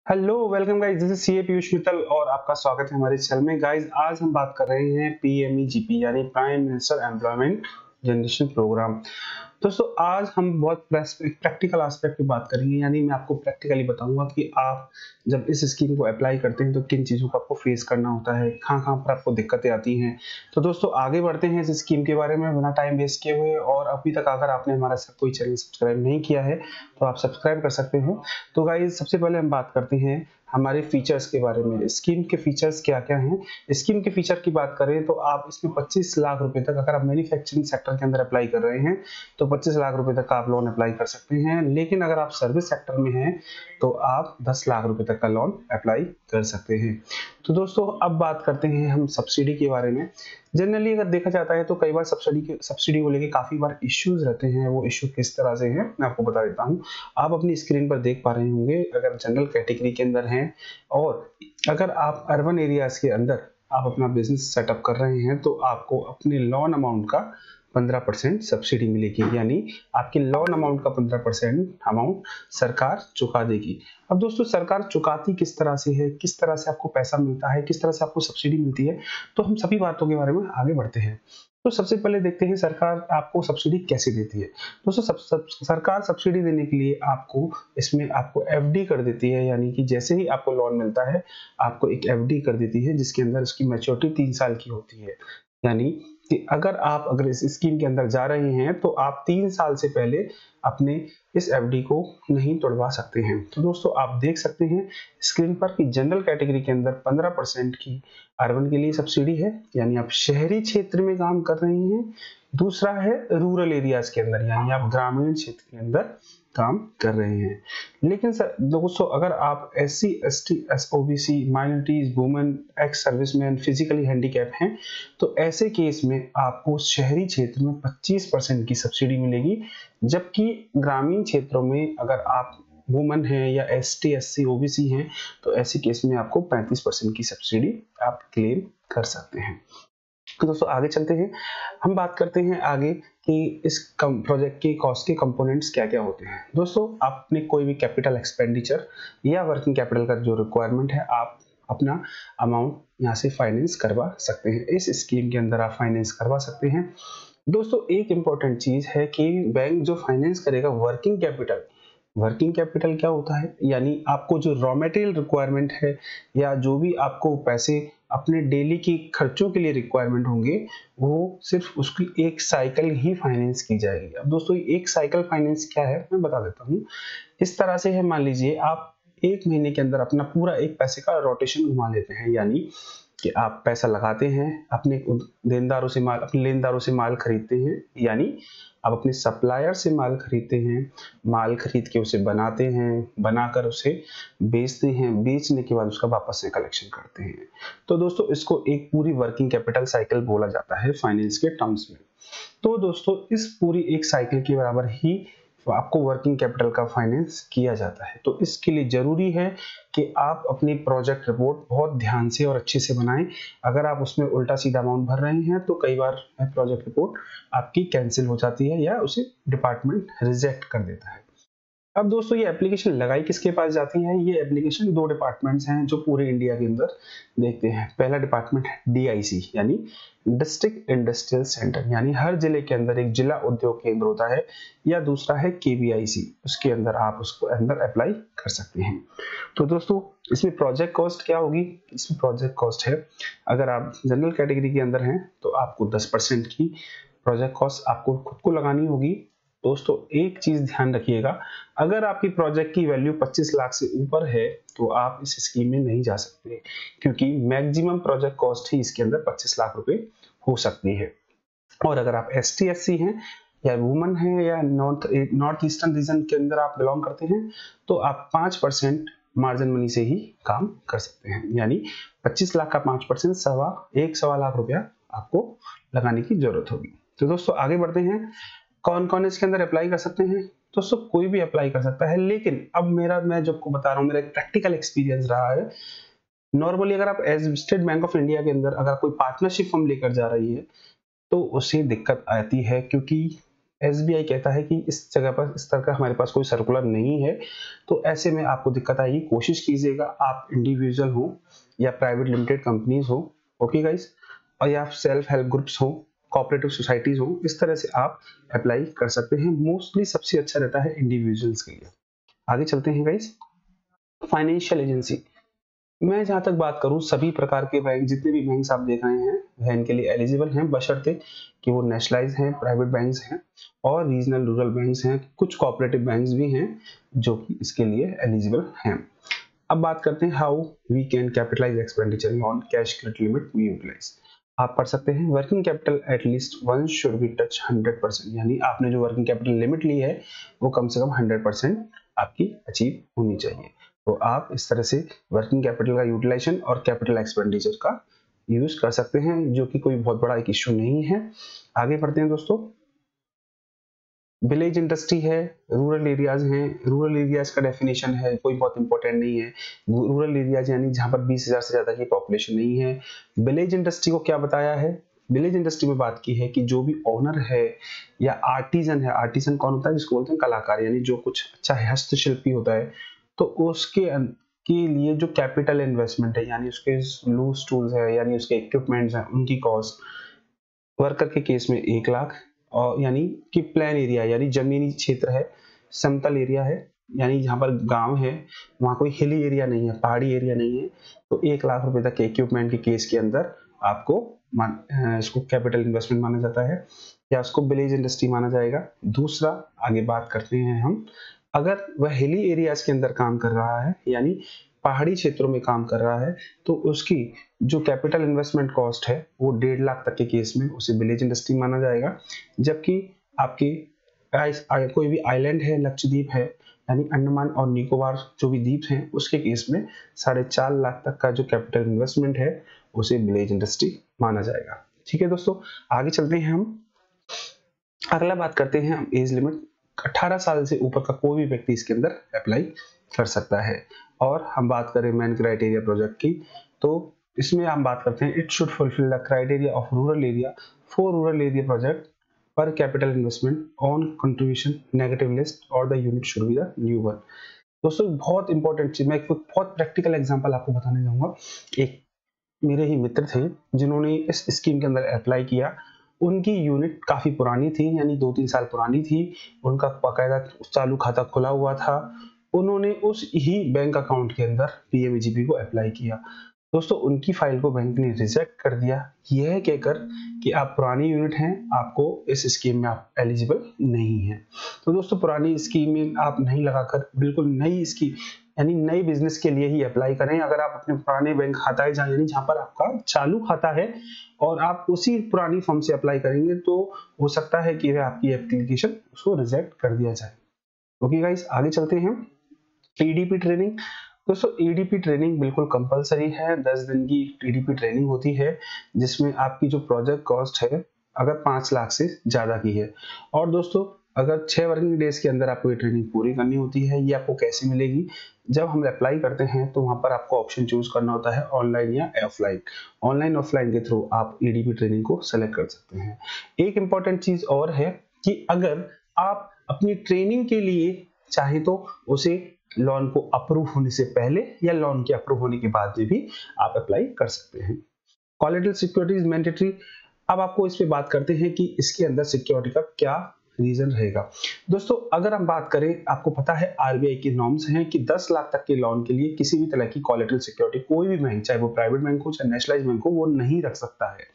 Hello welcome guys, this is CA Piyush Mittal और आपका स्वागत है हमारे चैनल में। गाइस आज हम बात कर रहे हैं पीएमईजीपी यानी prime minister employment generation programme. दोस्तों आज हम बहुत प्रैक्टिकल एस्पेक्ट की बात करेंगे, यानी मैं आपको प्रैक्टिकली बताऊंगा कि आप जब इस स्कीम को अप्लाई करते हैं तो किन चीज़ों को आपको फेस करना होता है, कहाँ कहाँ पर आपको दिक्कतें आती हैं। तो दोस्तों आगे बढ़ते हैं इस स्कीम के बारे में बिना टाइम वेस्ट किए हुए। और अभी तक अगर आपने हमारा कोई चैनल सब्सक्राइब नहीं किया है तो आप सब्सक्राइब कर सकते हैं। तो गाइज सबसे पहले हम बात करते हैं हमारे फीचर्स के बारे में। स्कीम के फीचर्स क्या क्या हैं। स्कीम के फीचर की बात करें तो आप इसमें 25 लाख रुपए तक, अगर आप मैन्युफैक्चरिंग सेक्टर के अंदर अप्लाई कर रहे हैं तो 25 लाख रुपए तक का आप लोन अप्लाई कर सकते हैं। लेकिन अगर आप सर्विस सेक्टर में हैं तो आप 10 लाख रुपए तक का लोन अप्लाई कर सकते हैं। तो दोस्तों अब बात करते हैं हम सब्सिडी के बारे में। जनरली अगर देखा जाता है तो कई बार सब्सिडी को लेके काफी बार इश्यूज रहते हैं। वो इश्यू किस तरह से है मैं आपको बता देता हूँ। आप अपनी स्क्रीन पर देख पा रहे होंगे, अगर जनरल कैटेगरी के अंदर हैं और अगर आप अर्बन एरियाज के अंदर आप अपना बिजनेस सेटअप कर रहे हैं तो आपको अपने लोन अमाउंट का 15% सब्सिडी मिलेगी, यानी आपके लोन अमाउंट का 15% अमाउंट सरकार चुका देगी। अब दोस्तों सरकार चुकाती किस तरह से है, किस तरह से आपको पैसा मिलता है, किस तरह से आपको सब्सिडी मिलती है, तो हम सभी बातों के बारे में आगे बढ़ते हैं। तो सबसे पहले देखते हैं सरकार आपको सब्सिडी कैसे देती है। दोस्तों सरकार सब्सिडी देने के लिए आपको एफडी कर देती है, यानी कि जैसे ही आपको लोन मिलता है आपको एक एफडी कर देती है जिसके अंदर उसकी मैच्योरिटी 3 साल की होती है। यानी कि अगर इस स्कीम के अंदर जा रहे हैं तो आप 3 साल से पहले अपने इस एफडी को नहीं तोड़वा सकते हैं। तो दोस्तों आप देख सकते हैं स्क्रीन पर कि जनरल कैटेगरी के अंदर 15% की अर्बन के लिए सब्सिडी है, यानी आप शहरी क्षेत्र में काम कर रहे हैं। दूसरा है रूरल एरियाज के अंदर, यानी आप ग्रामीण क्षेत्र के अंदर काम कर रहे हैं। लेकिन सर दोस्तों अगर आप SC ST OBC minorities women ex serviceman physically handicap हैं तो ऐसे केस में आपको शहरी क्षेत्र में 25% की सब्सिडी मिलेगी, जबकि ग्रामीण क्षेत्रों में अगर आप वुमन हैं या ST SC OBC हैं तो ऐसे केस में आपको 35% की सब्सिडी आप क्लेम कर सकते हैं। तो दोस्तों आगे चलते हैं, हम बात करते हैं आगे कि इस प्रोजेक्ट के कॉस्ट के कंपोनेंट्स क्या क्या होते हैं। दोस्तों आपने कोई भी कैपिटल एक्सपेंडिचर या वर्किंग कैपिटल का जो रिक्वायरमेंट है आप अपना अमाउंट यहाँ से फाइनेंस करवा सकते हैं। इस स्कीम के अंदर आप फाइनेंस करवा सकते हैं। दोस्तों एक इंपॉर्टेंट चीज है कि बैंक जो फाइनेंस करेगा वर्किंग कैपिटल क्या होता है, यानी आपको जो रॉ मटेरियल रिक्वायरमेंट है या जो भी आपको पैसे अपने डेली की खर्चों के लिए रिक्वायरमेंट होंगे वो सिर्फ उसकी एक साइकिल ही फाइनेंस की जाएगी। अब दोस्तों एक साइकिल फाइनेंस क्या है मैं बता देता हूँ। इस तरह से है, मान लीजिए आप 1 महीने के अंदर अपना पूरा एक पैसे का रोटेशन घुमा लेते हैं, यानी कि आप पैसा लगाते हैं अपने लेनदारों से माल खरीदते हैं, यानी आप अपने सप्लायर से माल खरीदते हैं, माल खरीद के उसे बनाते हैं, बनाकर उसे बेचते हैं, बेचने के बाद उसका वापस से कलेक्शन करते हैं। तो दोस्तों इसको एक पूरी वर्किंग कैपिटल साइकिल बोला जाता है फाइनेंस के टर्म्स में। तो दोस्तों इस पूरी एक साइकिल के बराबर ही आपको वर्किंग कैपिटल का फाइनेंस किया जाता है। तो इसके लिए जरूरी है कि आप अपनी प्रोजेक्ट रिपोर्ट बहुत ध्यान से और अच्छे से बनाएं। अगर आप उसमें उल्टा सीधा अमाउंट भर रहे हैं तो कई बार प्रोजेक्ट रिपोर्ट आपकी कैंसिल हो जाती है या उसे डिपार्टमेंट रिजेक्ट कर देता है। अब दोस्तों ये एप्लीकेशन लगाई किसके पास जाती है। ये एप्लीकेशन 2 डिपार्टमेंट्स हैं जो पूरे इंडिया के अंदर देखते हैं। पहला डिपार्टमेंट है DIC यानी डिस्ट्रिक्ट इंडस्ट्रियल सेंटर, यानी हर जिले के अंदर एक जिला उद्योग केंद्र होता है, या दूसरा है KBIC, उसके अंदर आप उसको अंदर अप्लाई कर सकते हैं। तो दोस्तों इसमें प्रोजेक्ट कॉस्ट क्या होगी। इसमें प्रोजेक्ट कॉस्ट है, अगर आप जनरल कैटेगरी के अंदर हैं तो आपको 10% की प्रोजेक्ट कॉस्ट आपको खुद को लगानी होगी। दोस्तों एक चीज ध्यान रखिएगा, अगर आपकी प्रोजेक्ट की वैल्यू 25 लाख से ऊपर है तो आप इस स्कीम में नहीं जा सकते, क्योंकि मैक्सिमम प्रोजेक्ट कॉस्ट ही इसके अंदर 25 लाख रुपए हो सकती है। और अगर आप ST SC हैं या वुमन है या नॉर्थ ईस्टर्न रीजन के अंदर आप बिलोंग करते हैं तो आप 5% मार्जिन मनी से ही काम कर सकते हैं, यानी 25 लाख का 5% सवा लाख रुपया आपको लगाने की जरूरत होगी। तो दोस्तों आगे बढ़ते हैं, कौन कौन इसके अंदर अप्लाई कर सकते हैं। दोस्तों कोई भी अप्लाई कर सकता है, लेकिन अब मैं जो आपको बता रहा हूँ मेरा एक प्रैक्टिकल एक्सपीरियंस रहा है। नॉर्मली अगर आप as State Bank of India के अंदर अगर कोई पार्टनरशिप फर्म लेकर जा रही है तो उसे दिक्कत आती है, क्योंकि SBI कहता है कि इस जगह पर इस तरह का हमारे पास कोई सर्कुलर नहीं है, तो ऐसे में आपको दिक्कत आएगी। कोशिश कीजिएगा आप इंडिविजुअल हो या प्राइवेट लिमिटेड कंपनीज हो, ओके गाइस, और या सेल्फ हेल्प ग्रुप्स हो, कोऑपरेटिव सोसाइटीज हो, इस तरह से आप अप्लाई कर सकते हैं। मोस्टली सबसे अच्छा रहता है इंडिविजुअल्स के लिए। आगे चलते हैं गाइस। फाइनेंशियल एजेंसी, मैं जहां तक बात करूं, सभी प्रकार के बैंक, जितने भी बैंक्स आप देख रहे हैं वह इनके लिए एलिजिबल हैं, बशर्ते कि वो नेशनलाइज हैं, प्राइवेट बैंक्स हैं और रीजनल रूरल बैंक्स हैं। कुछ कोऑपरेटिव बैंक्स भी हैं जो कि इसके लिए एलिजिबल हैं। अब बात करते हैं how we can capitalise expenditure on cash credit limit we utilise. आप पढ़ सकते हैं working capital at least one should be touch 100%, यानी आपने जो वर्किंग कैपिटल लिमिट ली है वो कम से कम 100% आपकी अचीव होनी चाहिए। तो आप इस तरह से वर्किंग कैपिटल का यूटिलाइजेशन और कैपिटल एक्सपेंडिचर का यूज कर सकते हैं, जो कि कोई बहुत बड़ा एक इश्यू नहीं है। आगे बढ़ते हैं दोस्तों। विलेज इंडस्ट्री है, रूरल एरियाज हैं। रूरल एरियाज का डेफिनेशन है, कोई बहुत इंपॉर्टेंट नहीं है। रूरल एरियाज यानी जहां पर 20,000 से ज्यादा की पॉपुलेशन नहीं है। विलेज इंडस्ट्री को क्या बताया है? विलेज इंडस्ट्री में बात की है कि जो भी ओनर है या आर्टिजन है, आर्टिजन कौन होता है? जिसको बोलते हैं कलाकार, यानी जो कुछ अच्छा हस्तशिल्पी होता है, तो उसके के लिए जो कैपिटल इन्वेस्टमेंट है, यानी उसके लूज टूल्स है, यानी उसके इक्विपमेंट्स हैं, उनकी कॉस्ट वर्कर के केस में 1 लाख, और यानी कि प्लेन एरिया यानी जमीनी क्षेत्र है, समतल एरिया है, यानी जहाँ पर गांव है, वहाँ कोई हिली एरिया नहीं है, पहाड़ी एरिया नहीं है, तो 1 लाख रुपए तक के इक्विपमेंट के केस के अंदर आपको इसको कैपिटल इन्वेस्टमेंट माना जाता है या उसको विलेज इंडस्ट्री माना जाएगा। दूसरा, आगे बात करते हैं हम, अगर वह हिली एरियाज के अंदर काम कर रहा है, यानी पहाड़ी क्षेत्रों में काम कर रहा है, तो उसकी जो कैपिटल इन्वेस्टमेंट कॉस्ट है वो 1.5 लाख तक के केस में उसे विलेज इंडस्ट्री माना जाएगा। जबकि आपकी कोई भी आइलैंड है, लक्षद्वीप है, यानी अंडमान और निकोबार जो भी द्वीप हैं, उसके केस में 4.5 लाख तक का जो कैपिटल इन्वेस्टमेंट है उसे विलेज इंडस्ट्री माना जाएगा। ठीक है दोस्तों, आगे चलते हैं हम। अगला बात करते हैं हम एज लिमिट। 18 साल से ऊपर का कोई भी व्यक्ति इसके अंदर अप्लाई कर सकता है। और हम बात करें मेन क्राइटेरिया प्रोजेक्ट की, तो इसमें हम बात करते हैं it should fulfil the criteria of rural area for rural area project पर capital investment on contribution negative list और the unit should be the new one. दोस्तों बहुत इंपॉर्टेंट चीज, मैं एक बहुत प्रैक्टिकल एग्जांपल आपको बताने जाऊंगा। एक मेरे ही मित्र थे जिन्होंने इस स्कीम के अंदर अप्लाई किया। उनकी यूनिट काफी पुरानी थी, यानी 2-3 साल पुरानी थी। उनका बाकायदा चालू खाता खुला हुआ था। उन्होंने उस ही बैंक अकाउंट के अंदर पीएमईजीपी को अप्लाई किया। दोस्तों उनकी फाइल को बैंक ने रिजेक्ट कर दिया, यह कहकर कि आप पुरानी यूनिट हैं, आपको इस स्कीम में आप एलिजिबल नहीं हैं। तो दोस्तों पुरानी स्कीम में आप नहीं लगाकर बिल्कुल नई स्कीम यानी नई बिजनेस के लिए ही अप्लाई करें। अगर आप अपने पुराने बैंक खाता है यानी जहां पर आपका चालू खाता है और आप उसी पुरानी फॉर्म से अप्लाई करेंगे, तो हो सकता है कि वह आपकी एप्लीकेशन उसको रिजेक्ट कर दिया जाए। ओके गाइस, आगे चलते हैं। EDP training. दोस्तों ईडीपी ट्रेनिंग बिल्कुल कंपलसरी है। 10 दिन की ईडीपी ट्रेनिंग होती है, जिसमें आपकी जो प्रोजेक्ट कॉस्ट है अगर 5 लाख से ज्यादा की है। और दोस्तों अगर 6 वर्किंग डेज के अंदर आपको ये ट्रेनिंग पूरी करनी होती है। ये आपको कैसे मिलेगी? जब हम अप्लाई करते हैं तो वहां पर आपको ऑप्शन चूज करना होता है ऑनलाइन या ऑफलाइन। ऑनलाइन ऑफलाइन के थ्रू आप ईडीपी ट्रेनिंग को सेलेक्ट कर सकते हैं। एक इंपॉर्टेंट चीज और है कि अगर आप अपनी ट्रेनिंग के लिए चाहे तो उसे लोन को अप्रूव होने से पहले या लोन के अप्रूव होने के बाद में भी आप अप्लाई कर सकते हैं। Collateral security is mandatory. अब आपको इस पे बात करते हैं कि इसके अंदर सिक्योरिटी का क्या रीजन रहेगा। दोस्तों अगर हम बात करें, आपको पता है आरबीआई की नॉर्म्स हैं कि 10 लाख तक के लोन के लिए किसी भी तरह की कोलेटरल सिक्योरिटी कोई भी बैंक, चाहे वो प्राइवेट बैंक हो चाहे नेशनलाइज बैंक हो, वो नहीं रख सकता है।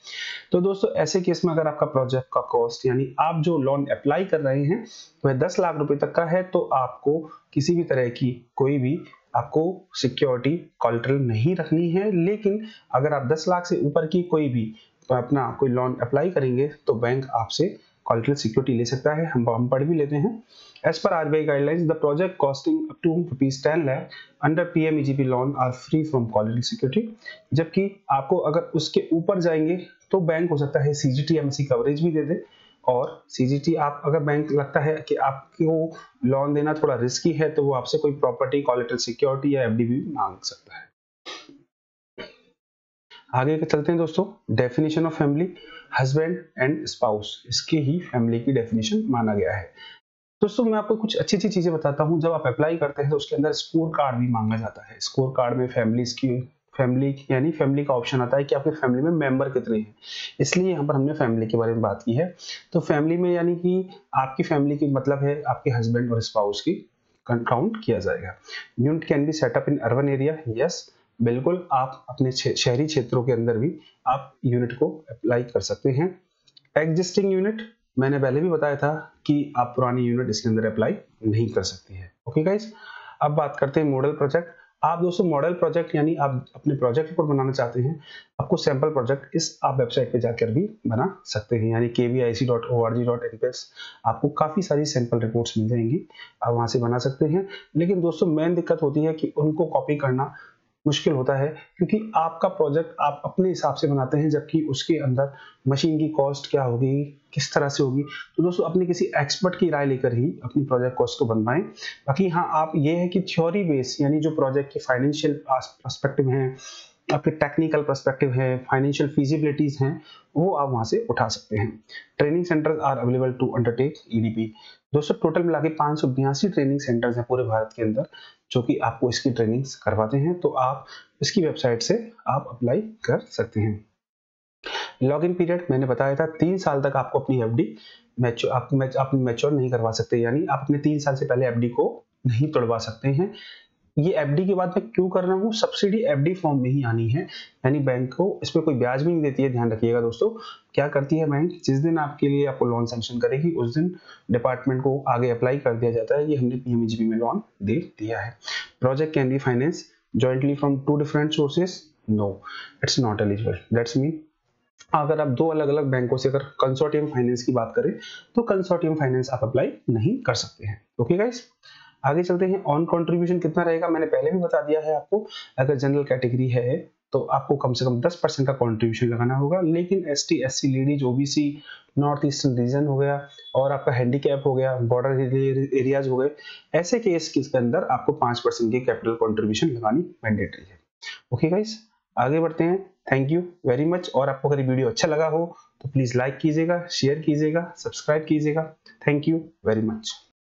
तो दोस्तों ऐसे केस में अगर आपका प्रोजेक्ट का कॉस्ट यानी आप जो लोन अप्लाई कर रहे हैं वह 10 लाख रुपए तक का है, तो आपको किसी भी तरह की कोई भी आपको सिक्योरिटी कोलेटरल नहीं रखनी है। लेकिन अगर आप 10 लाख से ऊपर की कोई भी अपना कोई लोन अप्लाई करेंगे तो बैंक आपसे कोलेटरल सिक्योरिटी ले सकता है। हम पढ़ भी लेते हैं। एज पर RBI guidelines the project costing up to ₹10 lakh under PMEGP loan are free from collateral security. जबकि आपको अगर उसके ऊपर जाएंगे तो बैंक हो सकता है सीजीटी एमसी कवरेज भी दे दे। और सीजीटी आप अगर बैंक लगता है कि आपको लोन देना थोड़ा रिस्की है, तो वो आपसे कोई प्रॉपर्टी कोलेटरल सिक्योरिटी या एफडी भी मांग सकता है। आगे चलते हैं दोस्तों। Definition of family, husband and spouse, इसके ही फैमिली की डेफिनेशन माना गया है। दोस्तों मैं आपको कुछ अच्छी अच्छी चीजें बताता हूँ। जब आप अप्लाई करते हैं तो उसके अंदर स्कोर कार्ड भी मांगा जाता है। स्कोर कार्ड में फैमिली का ऑप्शन आता है कि आपके फैमिली में मेंबर कितने हैं, इसलिए यहाँ पर हमने फैमिली के बारे में बात की है। तो फैमिली में यानी कि आपकी फैमिली की मतलब है आपके हस्बैंड और स्पाउस की काउंट किया जाएगा। Unit can be set up in urban area, yes बिल्कुल, आप अपने शहरी क्षेत्रों के अंदर भी आप यूनिट को अप्लाई कर सकते हैं। एग्जिस्टिंग यूनिट, मैंने पहले भी बताया था कि आप पुरानी यूनिट इसके अंदर अप्लाई नहीं कर सकती है। ओके गाइस, अब बात करते हैं मॉडल प्रोजेक्ट। आप दोस्तों मॉडल प्रोजेक्ट यानी आप अपने प्रोजेक्ट रिपोर्ट बनाना चाहते हैं, आपको सैंपल प्रोजेक्ट इस आप वेबसाइट पे जाकर भी बना सकते हैं, यानी kvic.org.in आपको काफी सारी सैंपल रिपोर्ट्स मिल जाएंगी, आप वहां से बना सकते हैं। लेकिन दोस्तों मेन दिक्कत होती है कि उनको कॉपी करना मुश्किल होता है, क्योंकि आपका प्रोजेक्ट आप अपने हिसाब से बनाते हैं, जबकि उसके अंदर मशीन की कॉस्ट क्या होगी, किस तरह से होगी। तो दोस्तों अपने किसी एक्सपर्ट की राय लेकर ही अपनी प्रोजेक्ट कॉस्ट को बनवाएं। बाकी हाँ, आप ये है कि थ्योरी बेस यानी जो प्रोजेक्ट की फाइनेंशियल पर्सपेक्टिव है, आपके टेक्निकल पर्सपेक्टिव है, फाइनेंशियल फिजिबिलिटीज हैं, वो आप वहां से उठा सकते हैं। Training centres are available to undertake EDP. दोस्तों टोटल मिला के 582 ट्रेनिंग सेंटर्स हैं पूरे भारत के अंदर, जो कि आपको इसकी ट्रेनिंग्स करवाते हैं। तो आप इसकी वेबसाइट से आप अप्लाई कर सकते हैं। लॉगिन पीरियड मैंने बताया था 3 साल तक आपको अपनी एफडी मैच्योर नहीं करवा सकते, यानी आप अपने 3 साल से पहले एफडी को नहीं तोड़वा सकते हैं। ये एफडी के बाद मैं क्यों कर रहा हूँ, सब्सिडी एफडी फॉर्म में ही आनी है, यानी बैंक को इस पर कोई ब्याज भी नहीं देती है। ध्यान रखिएगा दोस्तों, क्या करती है बैंक, जिस दिन आपके लिए आपको लोन सैंक्शन करेगी उस दिन डिपार्टमेंट को आगे अप्लाई कर दिया जाता है। ये हमने पीएमजीपी में लोन दे दिया है। Project can be finance jointly from 2 different sources, no it's not eligible. That's mean अगर आप 2 अलग अलग बैंकों से अगर कंसोर्टियम फाइनेंस की बात करें तो कंसोर्टियम फाइनेंस आप अप्लाई नहीं कर सकते हैं। ओके गाइस, आगे चलते हैं। ऑन कंट्रीब्यूशन कितना रहेगा, मैंने पहले भी बता दिया है आपको। अगर जनरल कैटेगरी है तो आपको कम से कम 10% का कंट्रीब्यूशन लगाना होगा, लेकिन ST, SC, ladies, OBC, north eastern region हो गया और आपका हैंडीकैप हो गया, बॉर्डर एरियाज हो गए, ऐसे केस के अंदर आपको 5% की कैपिटल कंट्रीब्यूशन लगानी मैंडेटरी है। ओके गाइस, आगे बढ़ते हैं। Thank you very much. और आपको अगर वीडियो अच्छा लगा हो तो प्लीज लाइक कीजिएगा, शेयर कीजिएगा, सब्सक्राइब कीजिएगा। Thank you very much.